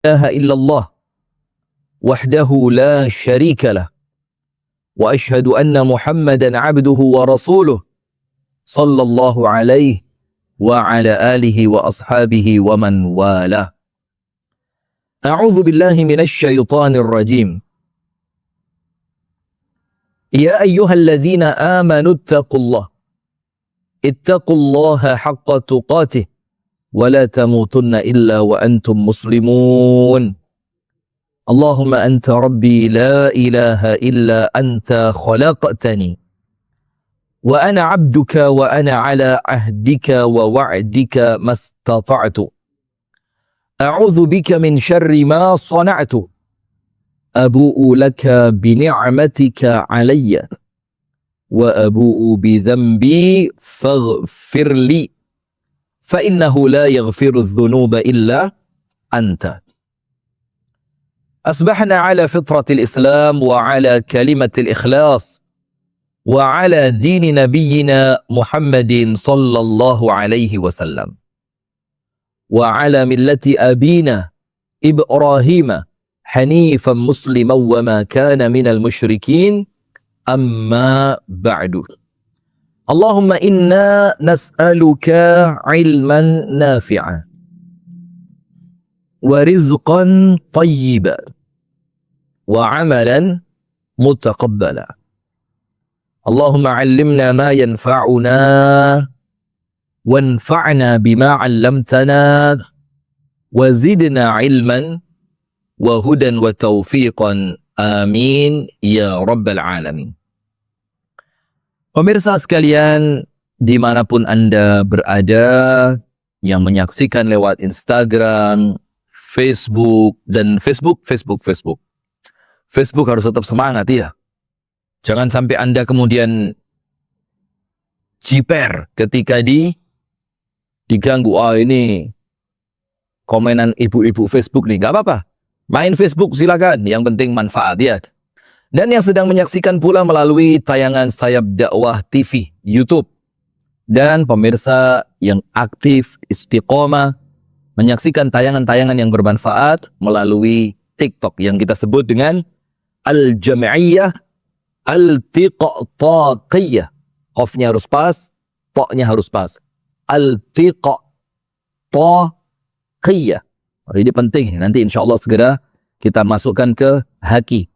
إله إلا الله وحده لا شريك له وأشهد أن محمدا عبده ورسوله صلى الله عليه وعلى آله وأصحابه ومن والاه. أعوذ بالله من الشيطان الرجيم. يا أيها الذين آمنوا اتقوا الله حق تقاته ولا تموتن إلا وأنتم مسلمون. اللهم أنت ربي لا إله إلا أنت خلقتني وأنا عبدك وأنا على عهدك ووعدك ما استطعت أعوذ بك من شر ما صنعت أبوء لك بنعمتك علي وأبوء بذنبي فاغفر لي فإنه لا يغفر الذنوب إلا أنت. أصبحنا على فطرة الإسلام وعلى كلمة الإخلاص وعلى دين نبينا محمد صلى الله عليه وسلم وعلى ملة أبينا إبراهيم حنيفا مسلما وما كان من المشركين أما بعد. اللهم إنا نسألك علما نافعا ورزقا طيبا وعملا متقبلا. اللهم علمنا ما ينفعنا وانفعنا بما علمتنا وزدنا علما وهدى وتوفيقا آمين يا رب العالمين. Pemirsa sekalian, dimanapun Anda berada, yang menyaksikan lewat Instagram, Facebook, dan Facebook harus tetap semangat ya. Jangan sampai Anda kemudian jiper ketika diganggu. Ini komenan ibu-ibu Facebook nih, nggak apa-apa. Main Facebook silakan, yang penting manfaat ya. Dan yang sedang menyaksikan pula melalui tayangan Sayap Dakwah TV, YouTube. Dan pemirsa yang aktif istiqomah menyaksikan tayangan-tayangan yang bermanfaat melalui TikTok yang kita sebut dengan Al-Jam'iyah Al-Tiqtaqiyah. Qafnya harus pas, ta-nya harus pas. Al-Tiqtaqiyah. Ini penting, nanti insya Allah segera kita masukkan ke Haki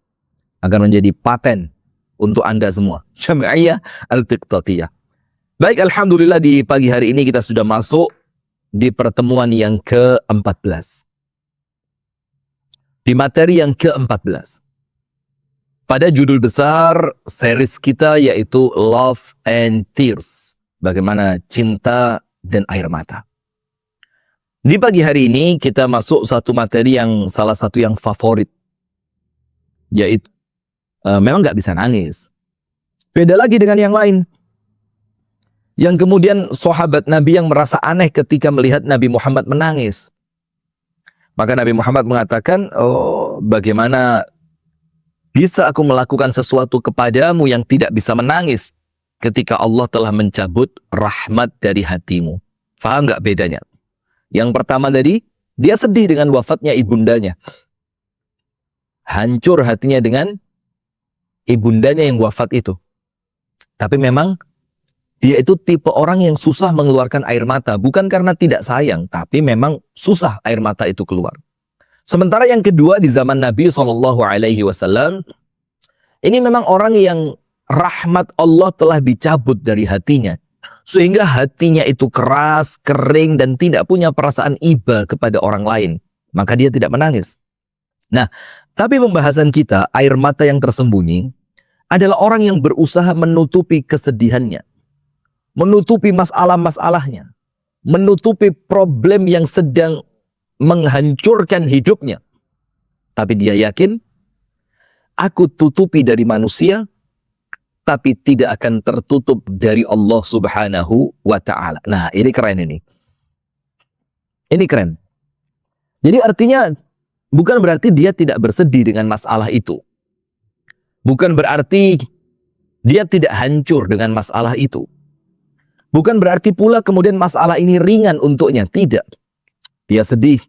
agar menjadi paten untuk Anda semua. Jam'iyah Al-Tiqtaqiyah. Baik, alhamdulillah di pagi hari ini kita sudah masuk di pertemuan yang ke-14. Di materi yang ke-14. Pada judul besar series kita yaitu Love and Tears. Bagaimana cinta dan air mata. Di pagi hari ini kita masuk satu materi yang salah satu yang favorit. Yaitu memang nggak bisa nangis. Beda lagi dengan yang lain. Yang kemudian sahabat Nabi yang merasa aneh ketika melihat Nabi Muhammad menangis. Maka Nabi Muhammad mengatakan, bagaimana bisa aku melakukan sesuatu kepadamu yang tidak bisa menangis ketika Allah telah mencabut rahmat dari hatimu. Faham nggak bedanya? Yang pertama tadi, dia sedih dengan wafatnya ibundanya. Hancur hatinya dengan ibundanya yang wafat itu. Tapi memang dia itu tipe orang yang susah mengeluarkan air mata. Bukan karena tidak sayang, tapi memang susah air mata itu keluar. Sementara yang kedua di zaman Nabi SAW, ini memang orang yang rahmat Allah telah dicabut dari hatinya. Sehingga hatinya itu keras, kering, dan tidak punya perasaan iba kepada orang lain. Maka dia tidak menangis. Nah, tapi pembahasan kita, air mata yang tersembunyi, adalah orang yang berusaha menutupi kesedihannya. Menutupi masalah-masalahnya. Menutupi problem yang sedang menghancurkan hidupnya. Tapi dia yakin, aku tutupi dari manusia, tapi tidak akan tertutup dari Allah Subhanahu wa Ta'ala. Nah, ini keren ini. Ini keren. Jadi artinya bukan berarti dia tidak bersedih dengan masalah itu. Bukan berarti dia tidak hancur dengan masalah itu. Bukan berarti pula kemudian masalah ini ringan untuknya. Tidak. Dia sedih.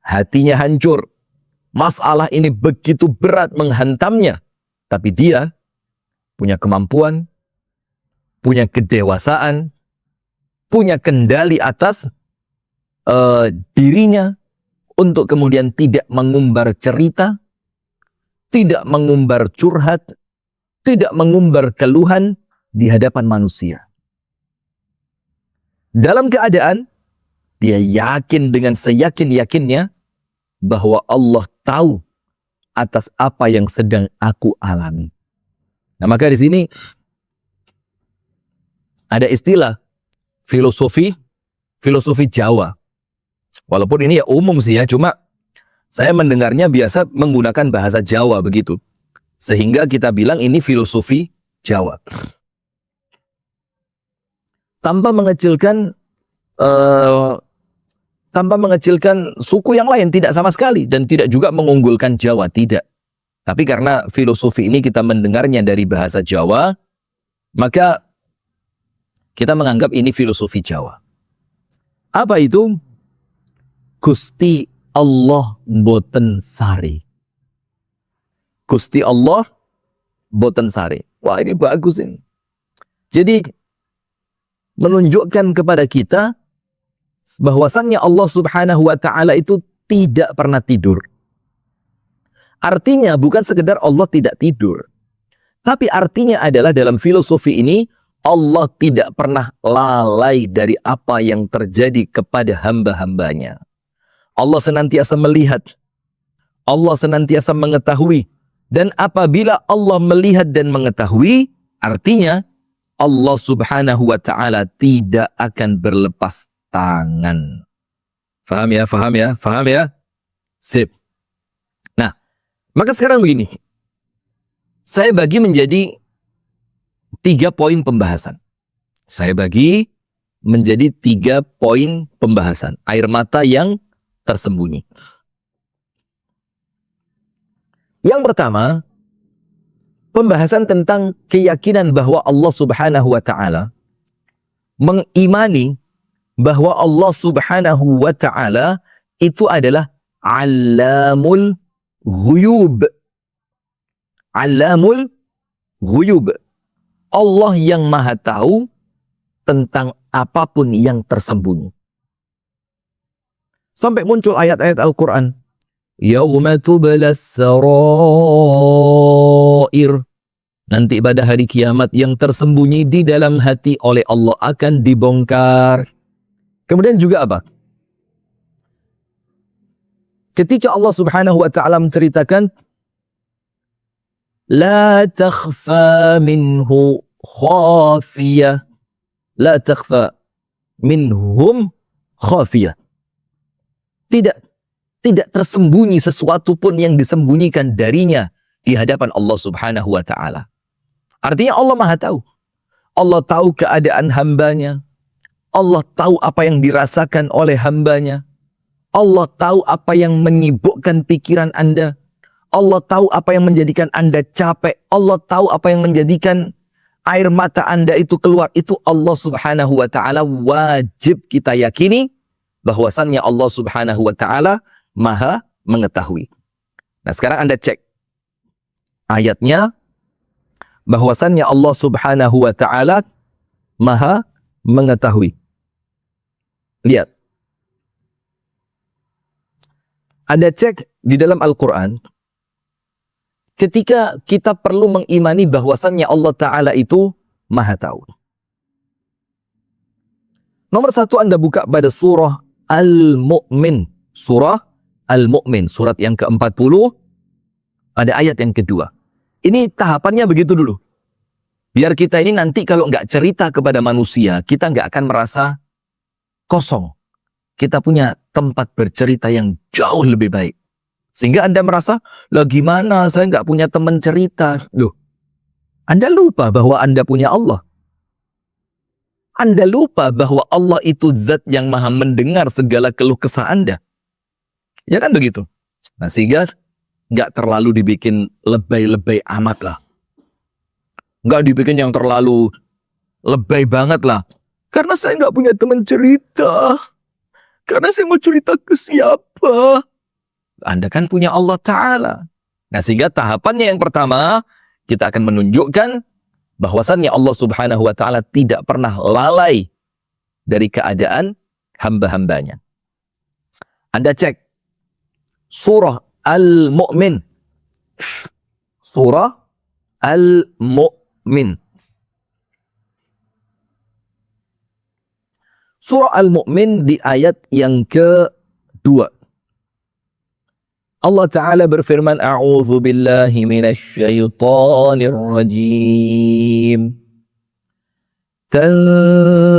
hatinya hancur. Masalah ini begitu berat menghantamnya. Tapi dia punya kemampuan, punya kedewasaan, punya kendali atas dirinya untuk kemudian tidak mengumbar cerita, tidak mengumbar curhat, tidak mengumbar keluhan di hadapan manusia. Dalam keadaan dia yakin dengan seyakin-yakinnya bahwa Allah tahu atas apa yang sedang aku alami. Nah, maka di sini ada istilah filosofi Jawa. Walaupun ini ya umum sih ya, cuma saya mendengarnya biasa menggunakan bahasa Jawa begitu. Sehingga kita bilang ini filosofi Jawa. Tanpa mengecilkan suku yang lain, tidak sama sekali, dan tidak juga mengunggulkan Jawa, tidak. Tapi karena filosofi ini kita mendengarnya dari bahasa Jawa, maka kita menganggap ini filosofi Jawa. Apa itu? Gusti Allah boten sari. Gusti Allah boten sari. Wah, ini bagus ini. Jadi menunjukkan kepada kita bahwasannya Allah Subhanahu wa taala itu tidak pernah tidur. Artinya bukan sekedar Allah tidak tidur, tapi artinya adalah dalam filosofi ini Allah tidak pernah lalai dari apa yang terjadi kepada hamba-hambanya. Allah senantiasa melihat, Allah senantiasa mengetahui, dan apabila Allah melihat dan mengetahui, artinya Allah Subhanahu wa taala tidak akan berlepas tangan. Faham ya? Faham ya? Faham ya? Sip. Nah, maka sekarang begini. Saya bagi menjadi 3 poin pembahasan. Saya bagi menjadi 3 poin pembahasan. Air mata yang tersembunyi. Yang pertama, pembahasan tentang keyakinan bahwa Allah Subhanahu wa taala, mengimani bahwa Allah Subhanahu wa taala itu adalah Allamul Ghuyub. Allamul Ghuyub. Allah yang maha tahu tentang apapun yang tersembunyi. Sampai muncul ayat-ayat Al-Quran. Yauma tublas sarair. Nanti pada hari kiamat yang tersembunyi di dalam hati oleh Allah akan dibongkar. Kemudian juga apa? Ketika Allah Subhanahu wa taala menceritakan la takhfa minhu khafiyah, la takhfa minhum khafiyah. Tidak tersembunyi sesuatu pun yang disembunyikan darinya di hadapan Allah Subhanahu wa taala. Artinya Allah Maha tahu. Allah tahu keadaan hambanya. Allah tahu apa yang dirasakan oleh hambanya. Allah tahu apa yang menyibukkan pikiran Anda. Allah tahu apa yang menjadikan Anda capek. Allah tahu apa yang menjadikan air mata Anda itu keluar. Itu Allah Subhanahu wa taala wajib kita yakini bahwasannya Allah Subhanahu wa taala Maha mengetahui. Nah, sekarang Anda cek ayatnya bahwasannya Allah Subhanahu wa taala Maha mengetahui. Lihat. Anda cek di dalam Al-Quran, ketika kita perlu mengimani bahwasannya Allah Ta'ala itu Maha tahu. Nomor 1, Anda buka pada surah Al-Mu'min. Surah Al-Mu'min, surat yang ke-40, ada ayat yang kedua. Ini tahapannya begitu dulu. Biar kita ini nanti kalau nggak cerita kepada manusia, kita nggak akan merasa kosong. Kita punya tempat bercerita yang jauh lebih baik. Sehingga Anda merasa, lah gimana saya nggak punya teman cerita. Loh, Anda lupa bahwa Anda punya Allah. Anda lupa bahwa Allah itu zat yang maha mendengar segala keluh kesah Anda. Ya kan begitu? Nah, sehingga nggak terlalu dibikin lebay-lebay amat lah. Nggak dibikin yang terlalu lebay banget lah. Karena saya nggak punya teman cerita. Karena saya mau cerita ke siapa? Anda kan punya Allah Ta'ala. Nah, sehingga tahapannya yang pertama, kita akan menunjukkan bahwasannya Allah Subhanahu wa Ta'ala tidak pernah lalai dari keadaan hamba-hambanya. Anda cek surah Al-Mu'min. Surah Al-Mu'min. Surah Al-Mu'min di ayat yang kedua. Allah Ta'ala berfirman, A'udzu billahi minasy syaithanir rajim. Tanzilul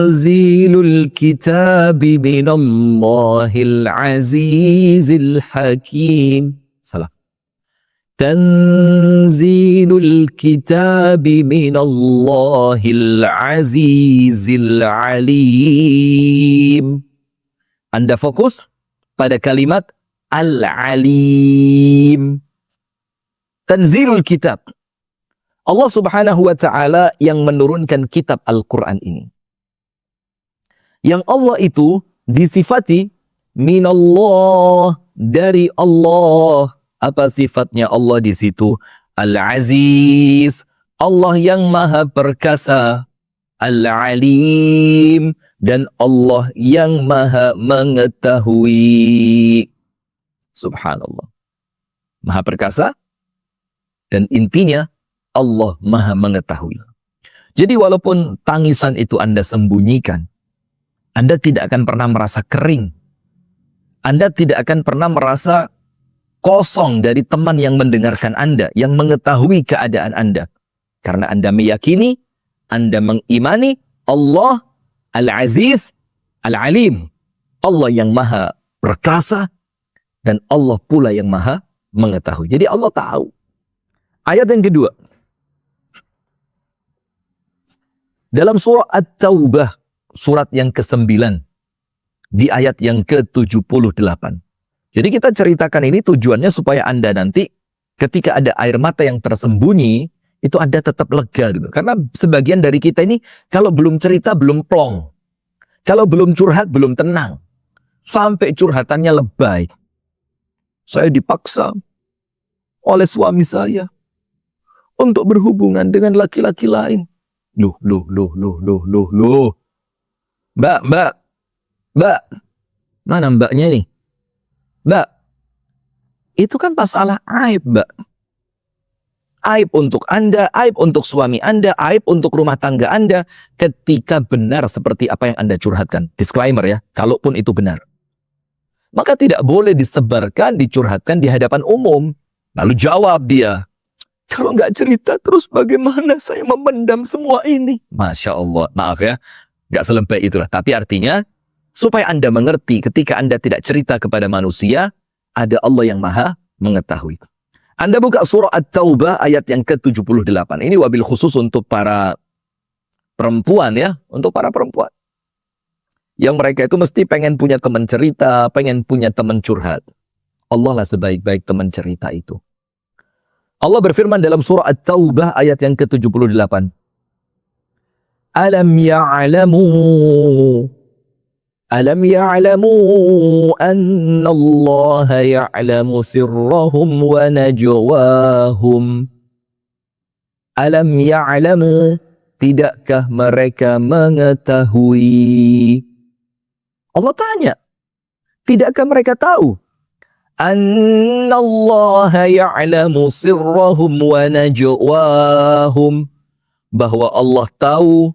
kitab minallahil azizil hakim. Salah. Tanzilul kitab minallahil azizil alim. Anda fokus pada kalimat Al-Alim. Tanzilul kitab. Allah Subhanahu wa Ta'ala yang menurunkan kitab Al-Quran ini. Yang Allah itu disifati minallah, dari Allah. Apa sifatnya Allah di situ? Al-Aziz, Allah yang maha perkasa. Al-Alim, dan Allah yang maha mengetahui. Subhanallah. Maha perkasa, dan intinya Allah maha mengetahui. Jadi walaupun tangisan itu Anda sembunyikan, Anda tidak akan pernah merasa kering. Anda tidak akan pernah merasa kosong dari teman yang mendengarkan Anda, yang mengetahui keadaan Anda. Karena Anda meyakini, Anda mengimani Allah Al-Aziz, Al-Alim. Allah yang maha perkasa, dan Allah pula yang maha mengetahui. Jadi Allah tahu. Ayat yang kedua. Dalam surah At-Taubah, surat yang ke-9, di ayat yang ke-78. Jadi kita ceritakan ini tujuannya supaya Anda nanti ketika ada air mata yang tersembunyi, itu Anda tetap lega gitu. Karena sebagian dari kita ini kalau belum cerita belum plong. Kalau belum curhat belum tenang. Sampai curhatannya lebay. Saya dipaksa oleh suami saya untuk berhubungan dengan laki-laki lain. Loh. Mbak. Mana mbaknya nih? Mbak, itu kan masalah aib, Mbak. Aib untuk Anda, aib untuk suami Anda, aib untuk rumah tangga Anda ketika benar seperti apa yang Anda curhatkan. Disclaimer ya, kalaupun itu benar. Maka tidak boleh disebarkan, dicurhatkan di hadapan umum. Lalu jawab dia, kalau nggak cerita terus bagaimana saya memendam semua ini? Masya Allah, maaf ya, nggak selembek itulah. Tapi artinya, supaya Anda mengerti ketika Anda tidak cerita kepada manusia, ada Allah yang maha mengetahui. Anda buka surah At-Taubah ayat yang ke-78. Ini wabil khusus untuk para perempuan ya, untuk para perempuan. Yang mereka itu mesti pengen punya teman cerita, pengen punya teman curhat. Allah lah sebaik-baik teman cerita itu. Allah berfirman dalam surah At-Taubah ayat yang ke-78. Alam ya'lamu anna Allah ya'lamu sirrahum wa najwahum. Alam ya'lamu, tidakkah mereka mengetahui? Allah tanya, tidakkah mereka tahu? Anna Allah ya'lamu sirrahum wa najwahum. Bahwa Allah tahu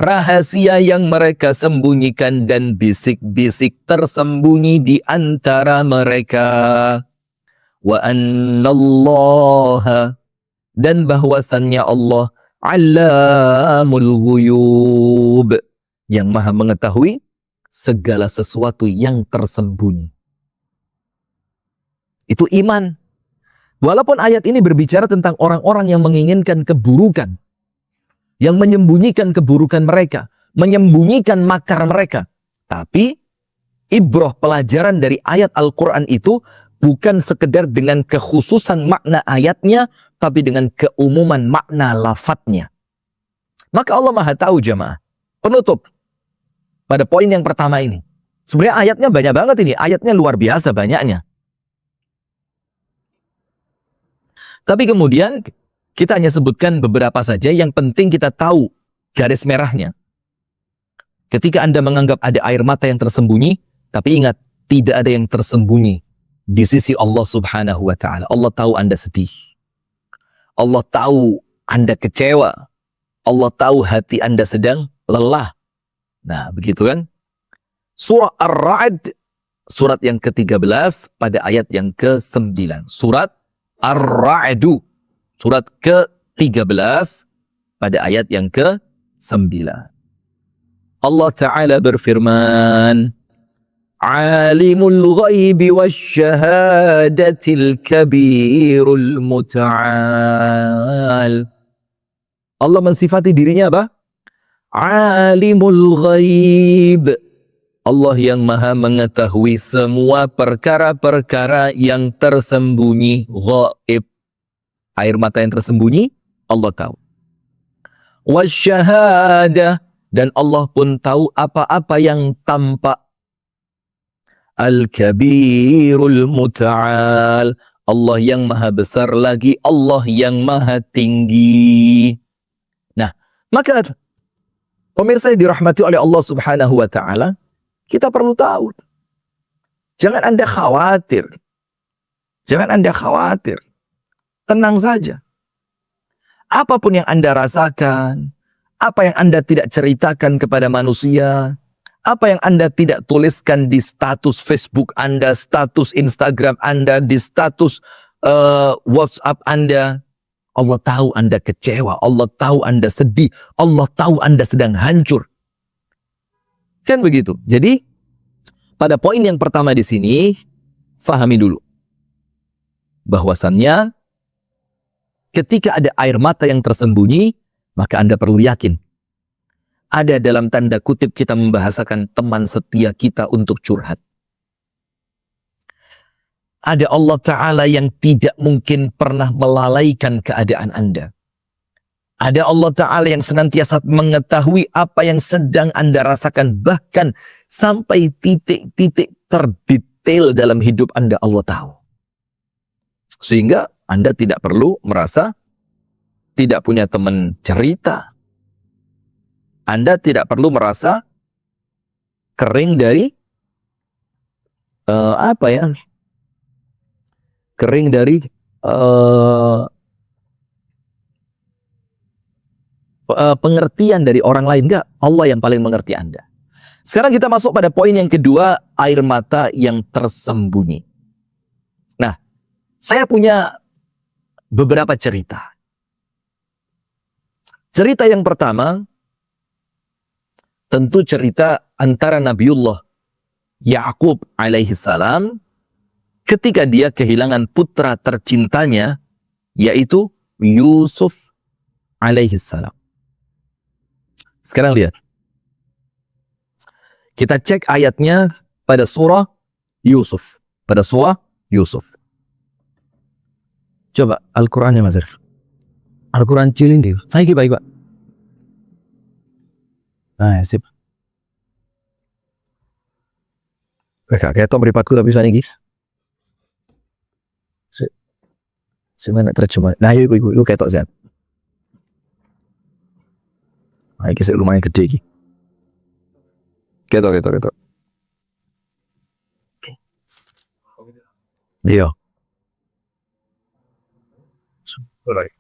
rahasia yang mereka sembunyikan dan bisik-bisik tersembunyi di antara mereka. Wa annallaha, dan bahwasannya Allah Allamul ghuyub, yang maha mengetahui segala sesuatu yang tersembunyi. Itu iman. Walaupun ayat ini berbicara tentang orang-orang yang menginginkan keburukan, yang menyembunyikan keburukan mereka, menyembunyikan makar mereka. Tapi ibroh, pelajaran dari ayat Al-Quran itu bukan sekedar dengan kekhususan makna ayatnya, tapi dengan keumuman makna lafadznya. Maka Allah maha tahu jamaah. Penutup pada poin yang pertama ini. Sebenarnya ayatnya banyak banget ini. Ayatnya luar biasa banyaknya. Tapi kemudian kita hanya sebutkan beberapa saja yang penting kita tahu garis merahnya. Ketika Anda menganggap ada air mata yang tersembunyi, tapi ingat, tidak ada yang tersembunyi di sisi Allah Subhanahu wa Ta'ala. Allah tahu Anda sedih. Allah tahu Anda kecewa. Allah tahu hati Anda sedang lelah. Nah, begitu kan? Surah Ar-Ra'd, surat yang ke-13 pada ayat yang ke-9. Surat Ar-Ra'du, surat ke-13 pada ayat yang ke-9. Allah Ta'ala berfirman, Alimul ghaibi wasyahadatil kabirul muta'al. Allah mensifati dirinya apa? Alimul ghaib. Allah yang maha mengetahui semua perkara-perkara yang tersembunyi. Ghaib. Air mata yang tersembunyi, Allah tahu. Wasyahadah. Dan Allah pun tahu apa-apa yang tampak. Al-kabirul muta'al. Allah yang maha besar lagi, Allah yang maha tinggi. Nah, maka pemirsa yang dirahmati oleh Allah Subhanahu wa Ta'ala, kita perlu tahu. Jangan Anda khawatir. Jangan Anda khawatir. Tenang saja. Apapun yang Anda rasakan, apa yang Anda tidak ceritakan kepada manusia, apa yang Anda tidak tuliskan di status Facebook Anda, status Instagram Anda, di status WhatsApp Anda, Allah tahu Anda kecewa, Allah tahu Anda sedih, Allah tahu Anda sedang hancur. Kan begitu. Jadi, pada poin yang pertama di sini, fahami dulu bahwasannya ketika ada air mata yang tersembunyi, maka Anda perlu yakin ada dalam tanda kutip kita membahasakan teman setia kita untuk curhat. Ada Allah Ta'ala yang tidak mungkin pernah melalaikan keadaan Anda. Ada Allah Ta'ala yang senantiasa mengetahui apa yang sedang Anda rasakan. Bahkan sampai titik-titik terdetail dalam hidup Anda, Allah tahu. Sehingga Anda tidak perlu merasa tidak punya teman cerita. Anda tidak perlu merasa kering dari kering dari pengertian dari orang lain. Enggak, Allah yang paling mengerti Anda. Sekarang kita masuk pada poin yang kedua, air mata yang tersembunyi. Nah, saya punya beberapa cerita. Cerita yang pertama, tentu cerita antara Nabiullah Ya'qub alaihi salam ketika dia kehilangan putra tercintanya, yaitu Yusuf alaihi salam. Sekarang lihat. Kita cek ayatnya pada surah Yusuf. Pada surah Yusuf. Coba Al-Qurannya Mas Arif. Al-Quran cilin dia. Saya baik Pak. Nah, sip. Kayak itu meripatku tapi bisa nih. Sebenarnya terjemah. Nah, yuk kayak itu siap. Nah, ini lumayan gede. Gitu. Iya. Right.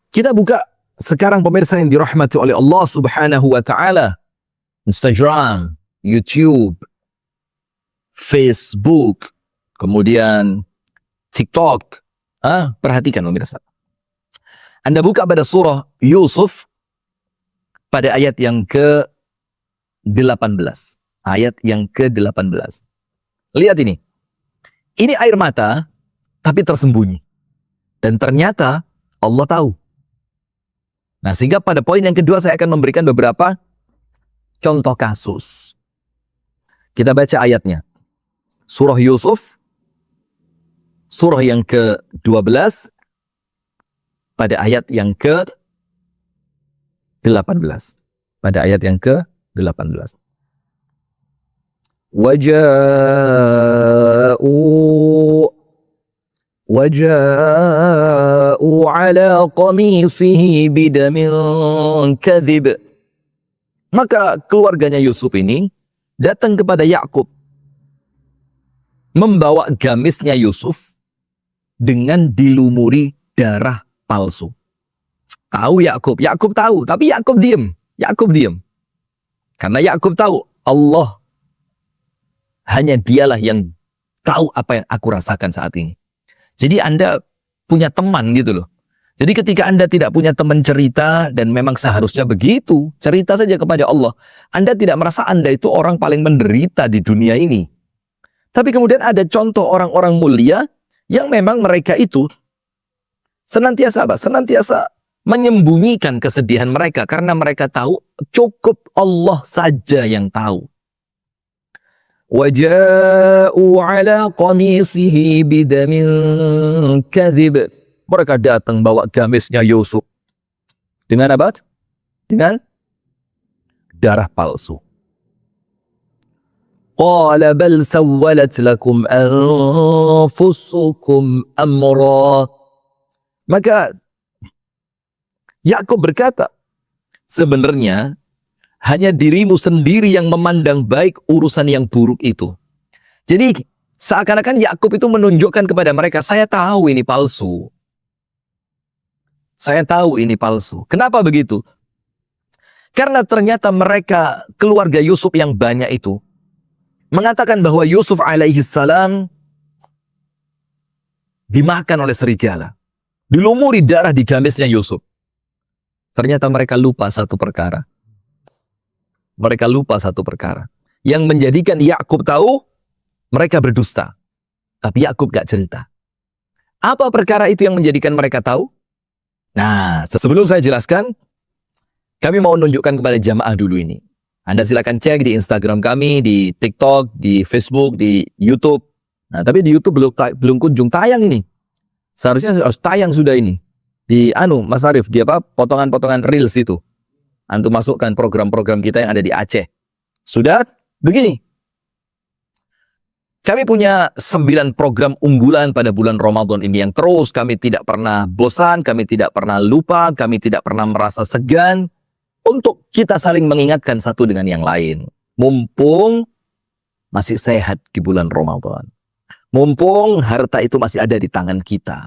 Kita buka sekarang pemirsa yang dirahmati oleh Allah Subhanahu wa Ta'ala. Instagram, YouTube, Facebook, kemudian TikTok. Perhatikan pemirsa. Anda buka pada surah Yusuf pada ayat yang ke-18. Ayat yang ke-18. Lihat ini. Ini air mata, tapi tersembunyi. Dan ternyata Allah tahu. Nah, sehingga pada poin yang kedua saya akan memberikan beberapa contoh kasus. Kita baca ayatnya. Surah Yusuf, surah yang ke-12, pada ayat yang ke-18. Pada ayat yang ke-18. Waja'u ala qamisihi bidamin kadhib. Maka keluarganya Yusuf ini datang kepada Yakub, membawa gamisnya Yusuf dengan dilumuri darah palsu. Tahu Yakub, Yakub tahu, tapi Yakub diam. Yakub diam. Karena Yakub tahu Allah hanya dialah yang tahu apa yang aku rasakan saat ini. Jadi Anda punya teman gitu loh. Jadi ketika Anda tidak punya teman cerita, dan memang seharusnya begitu, cerita saja kepada Allah. Anda tidak merasa Anda itu orang paling menderita di dunia ini. Tapi kemudian ada contoh orang-orang mulia yang memang mereka itu senantiasa menyembunyikan kesedihan mereka karena mereka tahu cukup Allah saja yang tahu. Waja'u ala qamisihi bidamin kadhib. Mereka datang bawa gamisnya Yusuf. Dengan apa? Dengan darah palsu. Qala bal sawwalat lakum anfusukum amra. Maka Yakub berkata, sebenarnya hanya dirimu sendiri yang memandang baik urusan yang buruk itu. Jadi seakan-akan Yakub itu menunjukkan kepada mereka, saya tahu ini palsu. Saya tahu ini palsu. Kenapa begitu? Karena ternyata mereka, keluarga Yusuf yang banyak itu, mengatakan bahwa Yusuf alaihi salam dimakan oleh serigala. Dilumuri darah di gamisnya Yusuf. Ternyata mereka lupa satu perkara. Mereka lupa satu perkara. Yang menjadikan Yakub tahu, mereka berdusta. Tapi Yakub gak cerita. Apa perkara itu yang menjadikan mereka tahu? Nah, sebelum saya jelaskan, kami mau menunjukkan kepada jamaah dulu ini. Anda silakan cek di Instagram kami, di TikTok, di Facebook, di YouTube. Nah, tapi di YouTube belum kunjung tayang ini. Seharusnya harus tayang sudah ini. Di Mas Arif, di apa? Potongan-potongan Reels itu. Antum masukkan program-program kita yang ada di Aceh. Sudah? Begini. Kami punya 9 program unggulan pada bulan Ramadan ini yang terus kami tidak pernah bosan, kami tidak pernah lupa, kami tidak pernah merasa segan untuk kita saling mengingatkan satu dengan yang lain. Mumpung masih sehat di bulan Ramadan. Mumpung harta itu masih ada di tangan kita.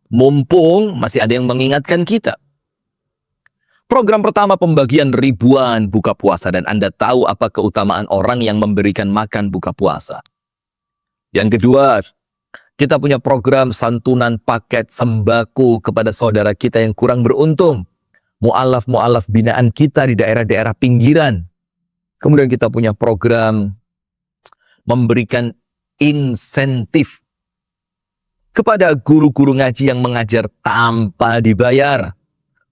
Mumpung masih ada yang mengingatkan kita. Program pertama pembagian ribuan buka puasa, dan Anda tahu apa keutamaan orang yang memberikan makan buka puasa. Yang kedua, kita punya program santunan paket sembako kepada saudara kita yang kurang beruntung. Mu'alaf binaan kita di daerah-daerah pinggiran. Kemudian kita punya program memberikan insentif kepada guru-guru ngaji yang mengajar tanpa dibayar.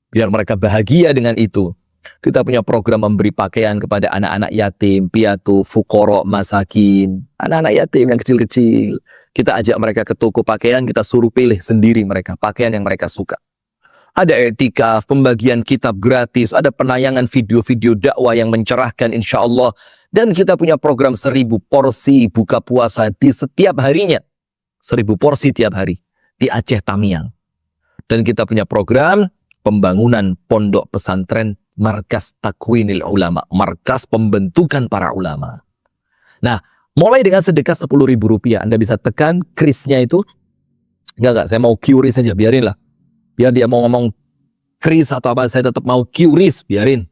Biar mereka bahagia dengan itu. Kita punya program memberi pakaian kepada anak-anak yatim, piatu, fukoro, masakin. Anak-anak yatim yang kecil-kecil. Kita ajak mereka ke toko pakaian, kita suruh pilih sendiri mereka pakaian yang mereka suka. Ada etikaf, pembagian kitab gratis, ada penayangan video-video dakwah yang mencerahkan insya Allah. Dan kita punya program 1000 porsi buka puasa di setiap harinya. 1000 porsi tiap hari di Aceh Tamiang. Dan kita punya program pembangunan pondok pesantren Markas Takwinil Ulama, markas pembentukan para ulama. Nah, mulai dengan sedekah Rp10.000, Anda bisa tekan krisnya itu. Enggak, saya mau QRIS saja, biarinlah. Biar dia mau ngomong kris atau apa, saya tetap mau QRIS, biarin.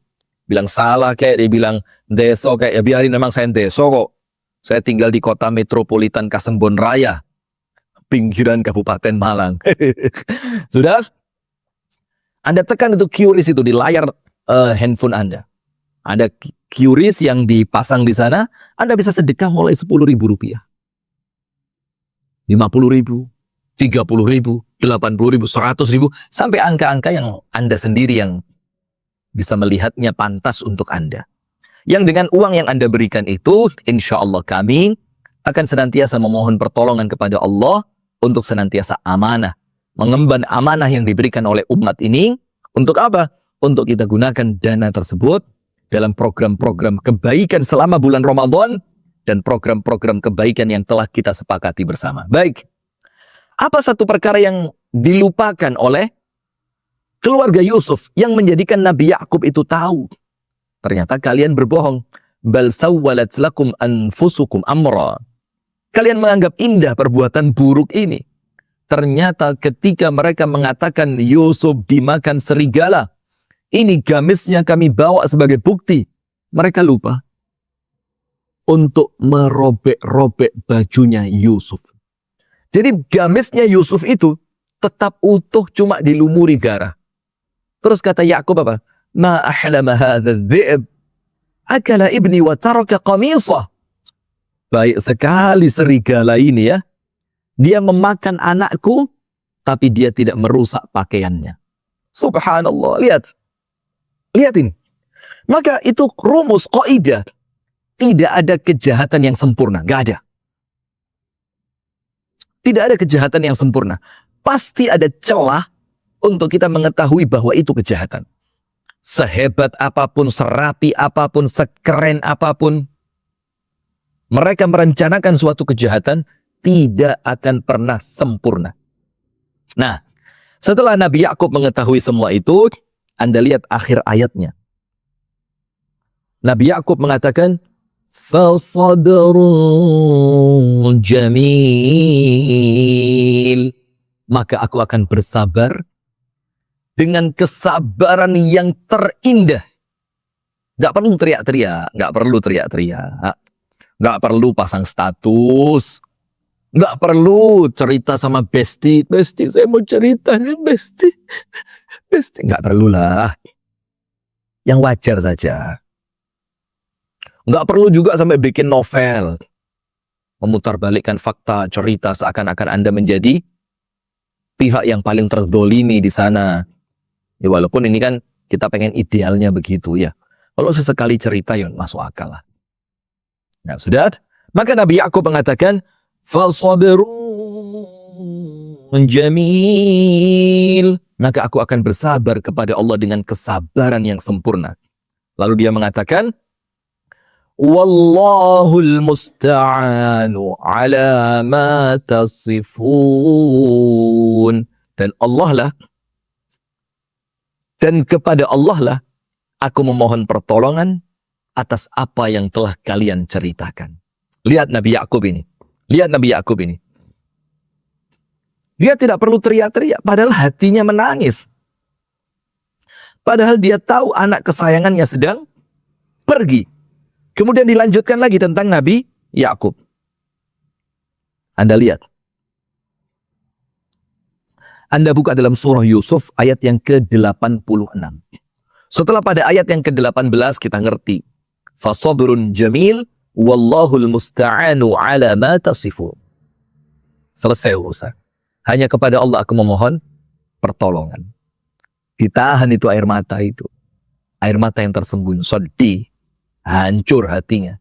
Bilang salah kayak, dia bilang deso kayak, ya biarin, memang saya deso kok. Saya tinggal di kota metropolitan Kasembon Raya, pinggiran Kabupaten Malang. Sudah? Anda tekan itu QRIS itu di layar handphone Anda. Ada QRIS yang dipasang di sana, Anda bisa sedekah mulai Rp10.000. 50.000, 30.000, 80.000, 100.000, sampai angka-angka yang Anda sendiri yang bisa melihatnya pantas untuk Anda. Yang dengan uang yang Anda berikan itu, insya Allah kami akan senantiasa memohon pertolongan kepada Allah untuk senantiasa amanah, mengemban amanah yang diberikan oleh umat ini. Untuk apa? Untuk kita gunakan dana tersebut dalam program-program kebaikan selama bulan Ramadan dan program-program kebaikan yang telah kita sepakati bersama. Baik, apa satu perkara yang dilupakan oleh keluarga Yusuf yang menjadikan Nabi Yakub itu tahu? Ternyata kalian berbohong. Bal sawwalat lakum anfusukum amra. Kalian menganggap indah perbuatan buruk ini. Ternyata ketika mereka mengatakan Yusuf dimakan serigala, ini gamisnya kami bawa sebagai bukti. Mereka lupa untuk merobek-robek bajunya Yusuf. Jadi gamisnya Yusuf itu tetap utuh, cuma dilumuri darah. Terus kata Yakub apa? Ma ahlama hadha dhi'b akala ibni wa taraka qamisah. Baik sekali serigala ini ya. Dia memakan anakku, tapi dia tidak merusak pakaiannya. Subhanallah. Lihat. Lihat ini. Maka itu rumus, kaidah. Tidak ada kejahatan yang sempurna. Nggak ada. Tidak ada kejahatan yang sempurna. Pasti ada celah untuk kita mengetahui bahwa itu kejahatan. Sehebat apapun, serapi apapun, sekeren apapun, mereka merencanakan suatu kejahatan, tidak akan pernah sempurna. Nah, setelah Nabi Yakub mengetahui semua itu, Anda lihat akhir ayatnya. Nabi Yakub mengatakan, "Fasabrun jamil." Maka aku akan bersabar dengan kesabaran yang terindah. Gak perlu teriak-teriak, gak perlu teriak-teriak, gak perlu pasang status, gak perlu cerita sama Besti, Besti saya mau cerita nih Besti, Besti, gak perlu lah. Yang wajar saja. Gak perlu juga sampai bikin novel, memutarbalikkan fakta, cerita seakan-akan Anda menjadi pihak yang paling terzolimi di sana. Ya walaupun ini kan kita pengen idealnya begitu ya. Kalau sesekali cerita ya masuk akal lah. Nah sudah, maka Nabi Yakub mengatakan, "Fasabrun jamil." Maka aku akan bersabar kepada Allah dengan kesabaran yang sempurna. Lalu dia mengatakan, "Wallahul musta'anu ala ma tasifun." Dan Allah lah, dan kepada Allah lah aku memohon pertolongan atas apa yang telah kalian ceritakan. Lihat Nabi Yakub ini. Lihat Nabi Yakub ini. Dia tidak perlu teriak-teriak, padahal hatinya menangis. Padahal dia tahu anak kesayangannya sedang pergi. Kemudian dilanjutkan lagi tentang Nabi Yakub. Anda lihat. Anda buka dalam surah Yusuf ayat yang ke-86. Setelah pada ayat yang ke-18 kita ngerti. Fasabrun jamil wallahul musta'anu ala ma tasifun. Selesai urusan. Hanya kepada Allah aku memohon pertolongan. Ditahan itu air mata itu. Air mata yang tersembunyi, sedih, hancur hatinya.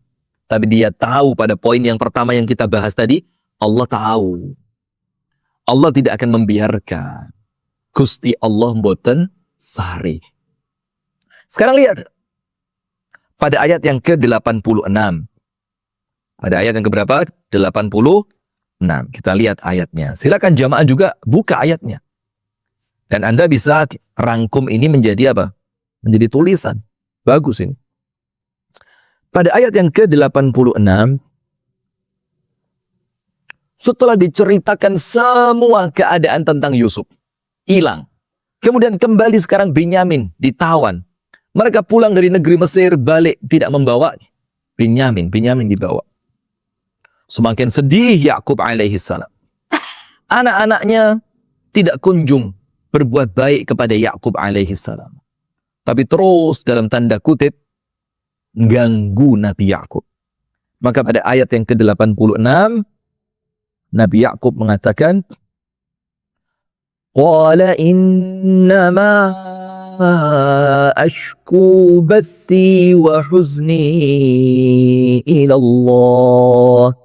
Tapi dia tahu pada poin yang pertama yang kita bahas tadi, Allah tahu. Allah tidak akan membiarkan. Gusti Allah mboten sari. Sekarang lihat. Pada ayat yang ke-86. Pada ayat yang keberapa? 86. Kita lihat ayatnya. Silakan jamaah juga buka ayatnya. Dan Anda bisa rangkum ini menjadi apa? Menjadi tulisan. Bagus ini. Pada ayat yang ke-86. Setelah diceritakan semua keadaan tentang Yusuf, hilang. Kemudian kembali sekarang Binyamin ditawan. Mereka pulang dari negeri Mesir, balik tidak membawa Binyamin. Binyamin dibawa. Semakin sedih Yakub alaihi salam. Anak-anaknya tidak kunjung berbuat baik kepada Yakub alaihi salam. Tapi terus dalam tanda kutip ganggu Nabi Yakub. Maka pada ayat yang ke-86 Nabi Yakub mengatakan, "Qala innama ashku bathi wa huzni ila Allah."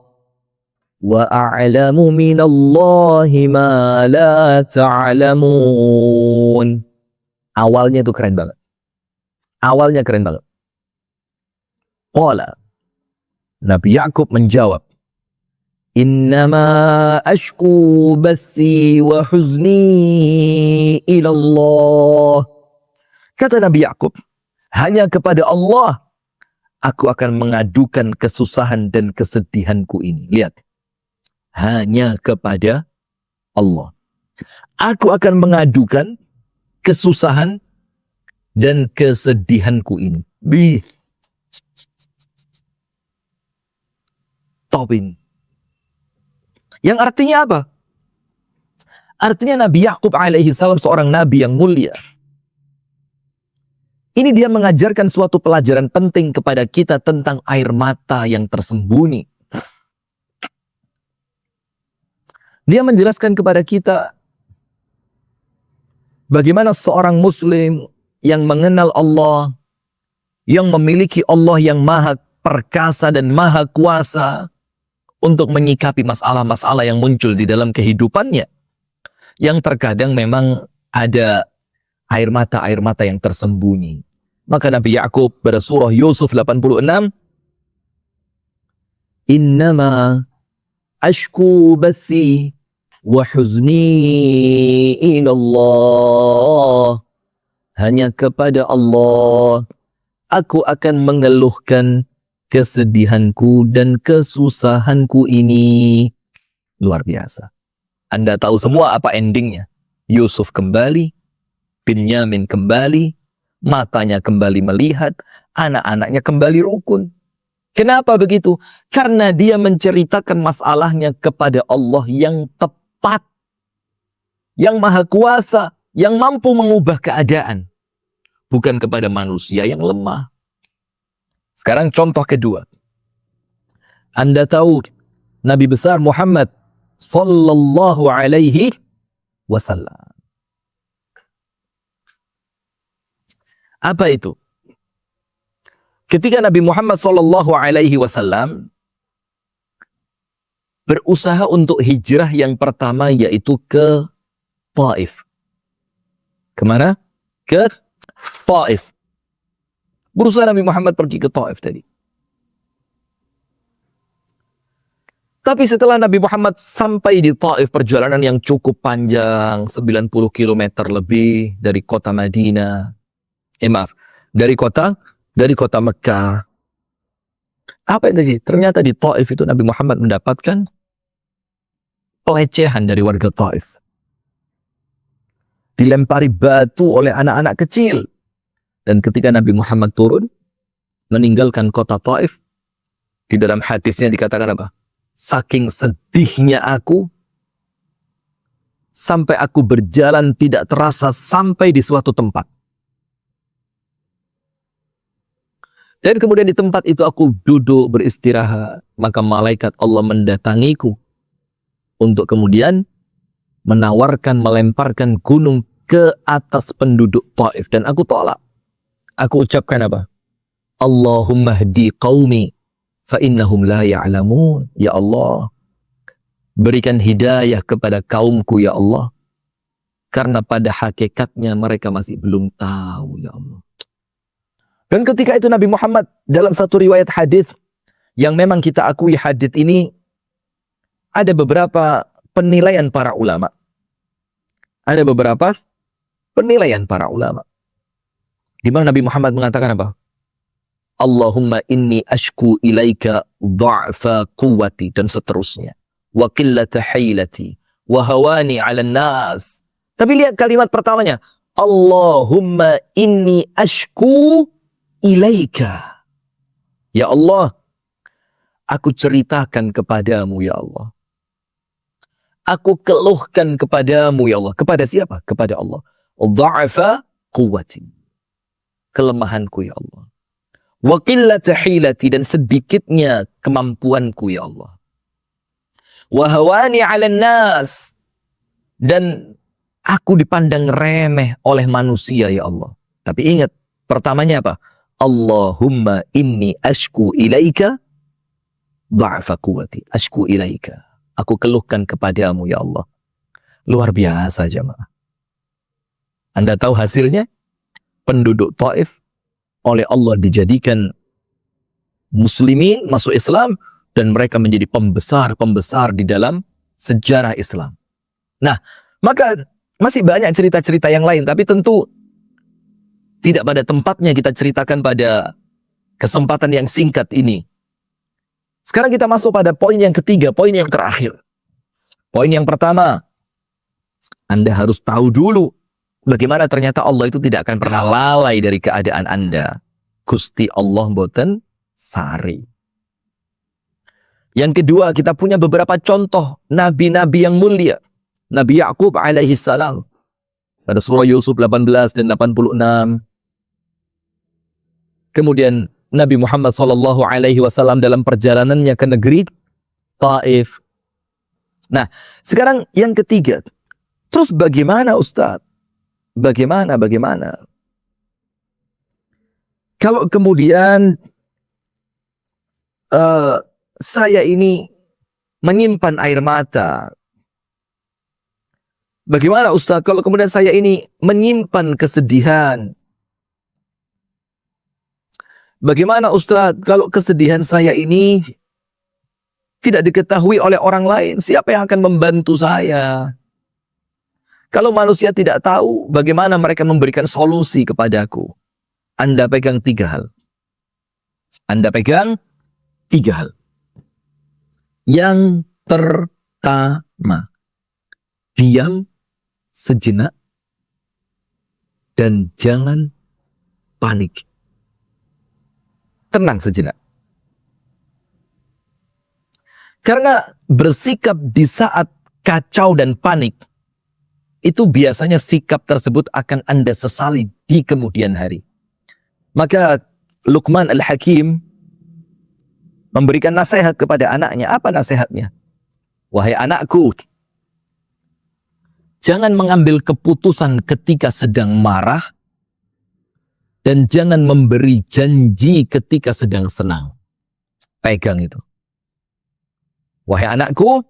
wa a'lamu minallahi ma la ta'lamun. Awalnya itu keren banget. Awalnya keren banget. Qala, Nabi Yakub menjawab, innama ashku bathi wa huzni ilallah. Kata Nabi Yakub, hanya kepada Allah aku akan mengadukan kesusahan dan kesedihanku ini. Lihat. Hanya kepada Allah. Aku akan mengadukan kesusahan dan kesedihanku ini. Top ini. Yang artinya apa? Artinya Nabi Yakub alaihi salam seorang nabi yang mulia. Ini dia mengajarkan suatu pelajaran penting kepada kita tentang air mata yang tersembunyi. Dia menjelaskan kepada kita bagaimana seorang muslim yang mengenal Allah, yang memiliki Allah yang maha perkasa dan maha kuasa untuk menyikapi masalah-masalah yang muncul di dalam kehidupannya. Yang terkadang memang ada air mata yang tersembunyi. Maka Nabi Yakub pada surah Yusuf 86, innama ashku bathi wa huzni ilallah. Hanya kepada Allah aku akan mengeluhkan kesedihanku dan kesusahanku ini. Luar biasa. Anda tahu semua apa endingnya. Yusuf kembali, Binyamin kembali, matanya kembali melihat, anak-anaknya kembali rukun. Kenapa begitu? Karena dia menceritakan masalahnya kepada Allah yang tepat, yang maha kuasa, yang mampu mengubah keadaan. Bukan kepada manusia yang lemah. Sekarang contoh kedua. Anda tahu Nabi besar Muhammad sallallahu alaihi wasallam. Apa itu? Ketika Nabi Muhammad sallallahu alaihi wasallam berusaha untuk hijrah yang pertama, yaitu ke Taif. Kemana? Ke Taif. Berusaha Nabi Muhammad pergi ke Taif tadi. Tapi setelah Nabi Muhammad sampai di Taif, perjalanan yang cukup panjang, 90 km lebih dari kota Madinah. Dari kota Mekah. Apa yang terjadi? Ternyata di Taif itu Nabi Muhammad mendapatkan pelecehan dari warga Taif. Dilempari batu oleh anak-anak kecil. Dan ketika Nabi Muhammad turun, meninggalkan kota Taif, di dalam hadisnya dikatakan apa? Saking sedihnya aku, sampai aku berjalan tidak terasa sampai di suatu tempat. Dan kemudian di tempat itu aku duduk beristirahat. Maka malaikat Allah mendatangiku untuk kemudian melemparkan gunung ke atas penduduk Taif. Dan aku tolak. Aku ucapkan apa? Allahumma hdi qaumi fa innahum la ya'lamun. Ya Allah, berikan hidayah kepada kaumku ya Allah, karena pada hakikatnya mereka masih belum tahu ya Allah. Dan ketika itu Nabi Muhammad dalam satu riwayat hadis yang memang kita akui hadis ini ada beberapa penilaian para ulama. Ada beberapa penilaian para ulama. Di mana Nabi Muhammad mengatakan apa? Allahumma inni ashku ilaika dha'fa quwwati, dan seterusnya. Wa qillata hailati wa hawani 'alan nas. Tapi lihat kalimat pertamanya. Allahumma inni ashku ilaika. Ya Allah, aku ceritakan kepadamu ya Allah. Aku keluhkan kepadamu ya Allah. Kepada siapa? Kepada Allah. Dha'fa quwwati. Kelemahanku ya Allah. Wa qillata hilati, dan sedikitnya kemampuanku ya Allah. Wa hawani 'alan nas, dan aku dipandang remeh oleh manusia ya Allah. Tapi ingat, pertamanya apa? Allahumma inni ashku ilaika dha'fa quwwati. Ashku ilaika. aku keluhkan kepadamu ya Allah. Luar biasa jemaah. Anda tahu hasilnya? Penduduk Taif oleh Allah dijadikan muslimin, masuk Islam, dan mereka menjadi pembesar-pembesar di dalam sejarah Islam. Nah, maka masih banyak cerita-cerita yang lain, tapi tentu tidak pada tempatnya kita ceritakan pada kesempatan yang singkat ini. Sekarang kita masuk pada poin yang ketiga, poin yang terakhir. Poin yang pertama, Anda harus tahu dulu bagaimana ternyata Allah itu tidak akan pernah lalai dari keadaan Anda. Gusti Allah boten sari. Yang kedua, kita punya beberapa contoh nabi-nabi yang mulia. Nabi Yakub alaihi salam pada surah Yusuf 18 dan 86. Kemudian Nabi Muhammad sallallahu alaihi wasallam dalam perjalanannya ke negeri Taif. Nah, sekarang yang ketiga. Terus bagaimana Ustaz? Bagaimana? Kalau kemudian saya ini menyimpan air mata. Bagaimana Ustaz kalau kemudian saya ini menyimpan kesedihan? Bagaimana Ustaz kalau kesedihan saya ini tidak diketahui oleh orang lain? Siapa yang akan membantu saya? Kalau manusia tidak tahu, bagaimana mereka memberikan solusi kepadaku? Anda pegang 3 hal. Anda pegang 3 hal. Yang pertama, diam sejenak dan jangan panik. Tenang sejenak. Karena bersikap di saat kacau dan panik, itu biasanya sikap tersebut akan Anda sesali di kemudian hari. Maka Luqman Al-Hakim memberikan nasihat kepada anaknya. Apa nasihatnya? Wahai anakku, jangan mengambil keputusan ketika sedang marah dan jangan memberi janji ketika sedang senang. Pegang itu. Wahai anakku,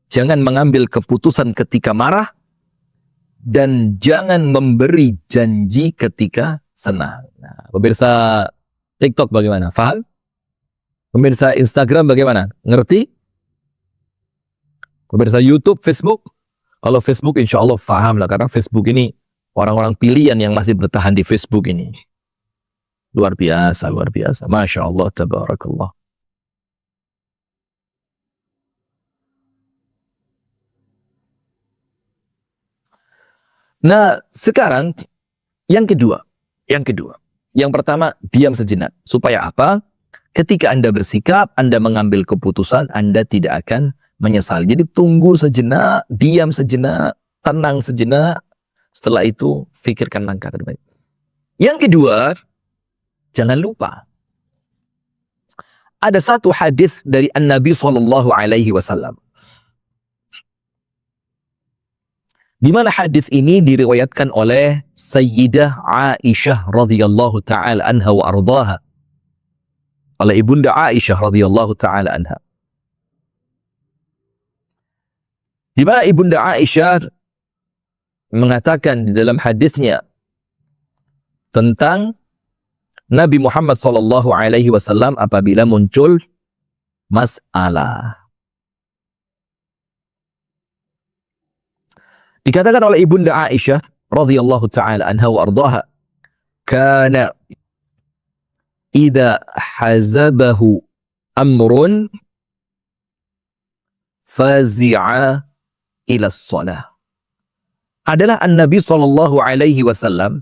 jangan mengambil keputusan ketika marah dan jangan memberi janji ketika senang. Nah, pemirsa TikTok bagaimana? Faham? Pemirsa Instagram bagaimana? Ngerti? Pemirsa YouTube, Facebook? Kalau Facebook insya Allah faham lah, karena Facebook ini orang-orang pilihan yang masih bertahan di Facebook ini. Luar biasa, luar biasa. Masya Allah, tabarakallah. Nah, sekarang yang kedua. Yang pertama, diam sejenak. Supaya apa? Ketika Anda bersikap, Anda mengambil keputusan, Anda tidak akan menyesal. Jadi tunggu sejenak, diam sejenak, tenang sejenak. Setelah itu, fikirkan langkah terbaik. Yang kedua, jangan lupa. Ada satu hadis dari An-Nabi SAW. Di mana hadis ini diriwayatkan oleh Sayyidah Aisyah radhiyallahu taala anha wa ardhaha. Oleh Ibunda Aisyah radhiyallahu taala anha. Di mana Ibunda Aisyah mengatakan di dalam hadisnya tentang Nabi Muhammad sallallahu alaihi wasallam apabila muncul masalah. Dikatakan oleh Ibunda Aisyah radhiyallahu taala anha wa ardhaha, kana idza hazabahu amrun fazi'a ila shalah. Adalah An-Nabi sallallahu alaihi wasallam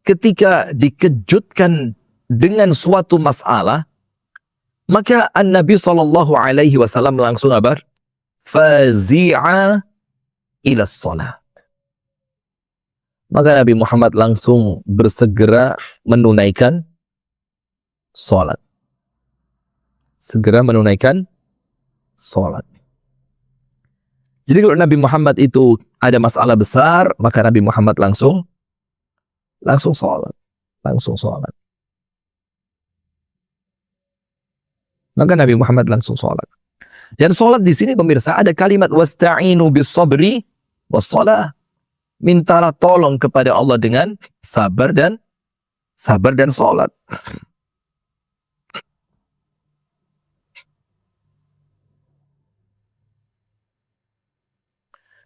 ketika dikejutkan dengan suatu masalah, maka An-Nabi sallallahu alaihi wasallam langsung apa? Fazi'a ila shalah. Maka Nabi Muhammad langsung bersegera menunaikan salat. Segera menunaikan salat. Jadi kalau Nabi Muhammad itu ada masalah besar, maka Nabi Muhammad langsung salat. Langsung salat. Maka Nabi Muhammad langsung salat. Dan sholat di sini pemirsa ada kalimat wasta'inu bis sabri wassalah. Mintalah tolong kepada Allah dengan sabar dan sholat.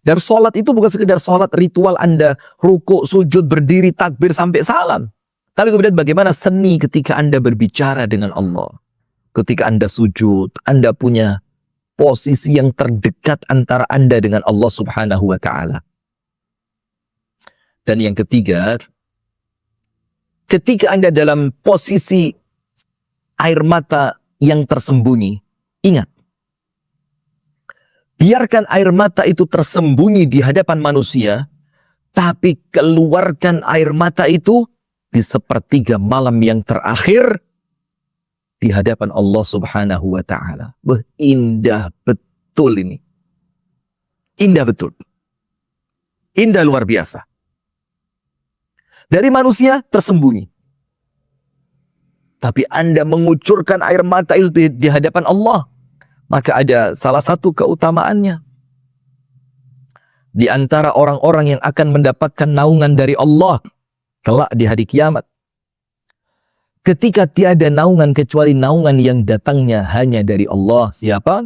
Dan sholat itu bukan sekedar sholat ritual Anda rukuk, sujud, berdiri, takbir sampai salam. Tapi kemudian bagaimana seni ketika Anda berbicara dengan Allah. Ketika Anda sujud, Anda punya posisi yang terdekat antara Anda dengan Allah Subhanahu wa Ta'ala. Dan yang ketiga, ketika Anda dalam posisi air mata yang tersembunyi, ingat, biarkan air mata itu tersembunyi di hadapan manusia, tapi keluarkan air mata itu di sepertiga malam yang terakhir di hadapan Allah Subhanahu wa Ta'ala. Indah betul ini. Indah betul. Indah luar biasa. Dari manusia tersembunyi. Tapi Anda mengucurkan air mata itu di hadapan Allah. Maka ada salah satu keutamaannya. Di antara orang-orang yang akan mendapatkan naungan dari Allah kelak di hari kiamat. Ketika tiada naungan kecuali naungan yang datangnya hanya dari Allah. Siapa?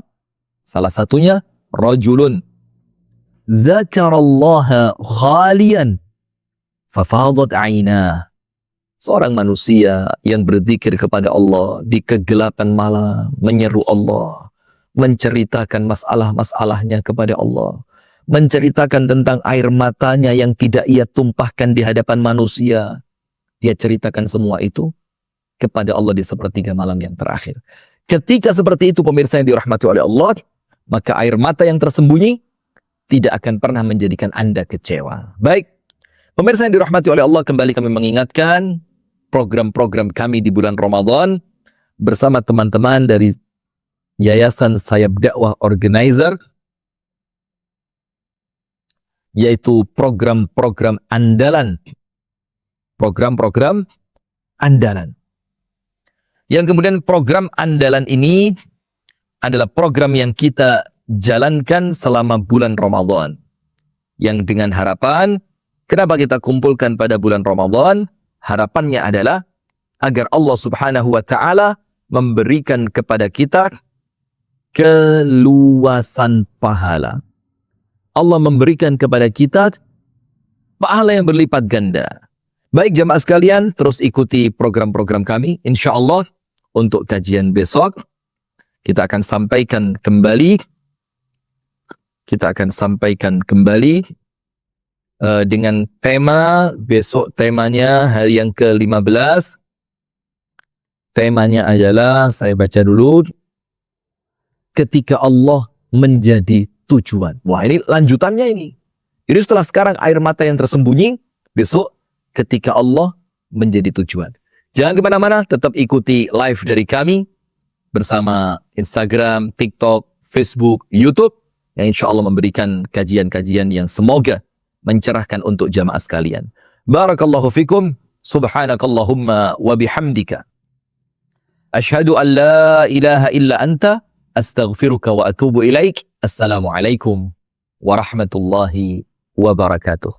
Salah satunya rajulun dzakarallaha khalian fafadat ainah. Seorang manusia yang berzikir kepada Allah di kegelapan malam, menyeru Allah, menceritakan masalah-masalahnya kepada Allah, menceritakan tentang air matanya yang tidak ia tumpahkan di hadapan manusia. Dia ceritakan semua itu kepada Allah di sepertiga malam yang terakhir. Ketika seperti itu pemirsa yang dirahmati oleh Allah, maka air mata yang tersembunyi tidak akan pernah menjadikan Anda kecewa. Baik, pemirsa yang dirahmati oleh Allah, kembali kami mengingatkan program-program kami di bulan Ramadan bersama teman-teman dari Yayasan Sayap Dakwah Organizer, yaitu program-program andalan. Program-program andalan. Yang kemudian program andalan ini adalah program yang kita jalankan selama bulan Ramadan. Yang dengan harapan, kenapa kita kumpulkan pada bulan Ramadan? Harapannya adalah agar Allah Subhanahu wa Ta'ala memberikan kepada kita keluasan pahala. Allah memberikan kepada kita pahala yang berlipat ganda. Baik jamaah sekalian, terus ikuti program-program kami. Insya Allah untuk kajian besok kita akan sampaikan kembali. Dengan tema besok, temanya hari yang ke-15. Temanya adalah, saya baca dulu, ketika Allah menjadi tujuan. Wah, ini lanjutannya ini. Jadi setelah sekarang air mata yang tersembunyi, besok ketika Allah menjadi tujuan. Jangan kemana-mana, tetap ikuti live dari kami bersama Instagram, TikTok, Facebook, YouTube, yang insya Allah memberikan kajian-kajian yang semoga mencerahkan untuk jamaah sekalian. Barakallahu fikum, subhanakallahumma wa bihamdika. Ashhadu an la ilaha illa anta, astaghfiruka wa atubu ilaik. Assalamualaikum warahmatullahi wabarakatuh.